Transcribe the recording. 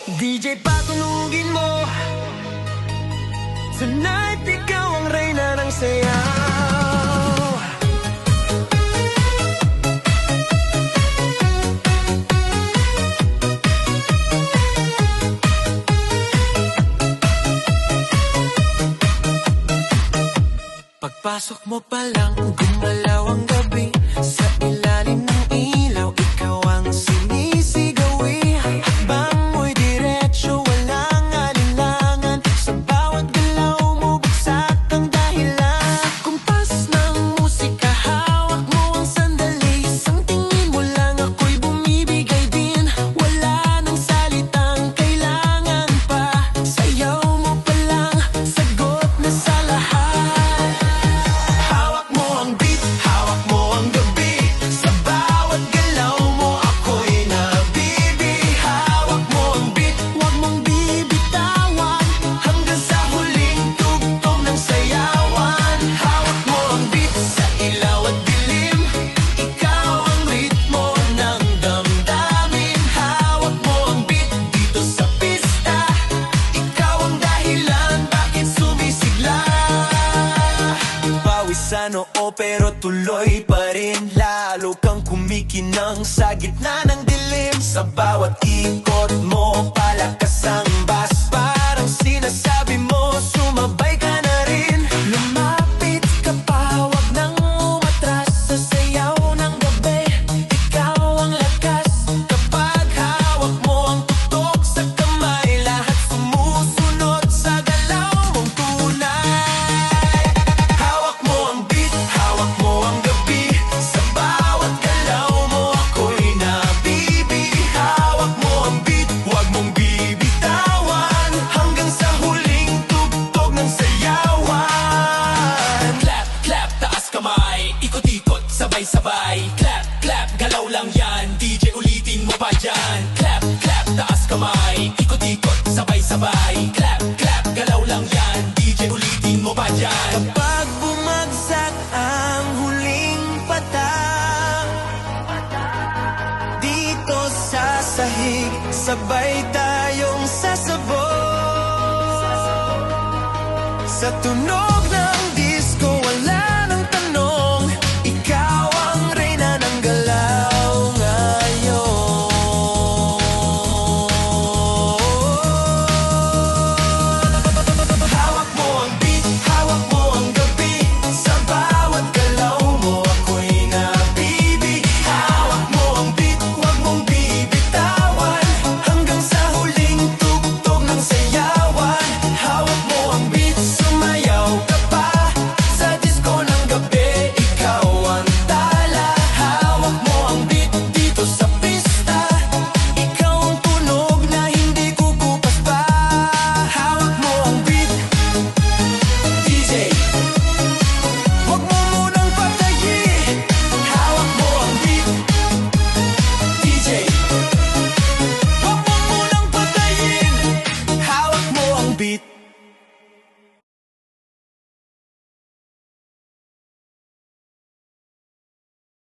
DJ patunugin mo, tonight ikaw ang reyna ng sayaw. Pagpasok mo pa lang, gumalaw ang gabi. Sa ilalim ng ilaw, ikaw ang sinisigawi. Hakbang mo'y diretso, walang alinlangan. Sa bawat galaw mo, bagsak ang dahilan. Kumpas ng musika, hawak mo ang sandali. Isang tingin mo lang, ako'y bumibigay din. Wala nang salitang kailangan pa. Sayaw mo pa lang, sagot na sa lahat. Sa noo pero tuloy pa rin. Lalo kang kumikinang sa gitna ng dilim. Sa bawat ikot mo, palakas ang bass. Parang sinasabi mo, sumabay ka na rin. Lumapit ka pa, wag nang umatras. Sa sayaw ng gabi, ikaw ang lakas. Kapag hawak mo ang tutok sa kamay, lahat sumusunod sa galaw mong tunay. Sabay-sabay, clap, clap, galaw lang yan. DJ ulitin mo pa dyan. Clap, clap, taas kamay. Ikot-ikot, sabay-sabay. Clap, clap, galaw lang yan. DJ ulitin mo pa dyan. Kapag bumagsak ang huling patak, dito sa sahig, sabay tayong sasabog sa tunog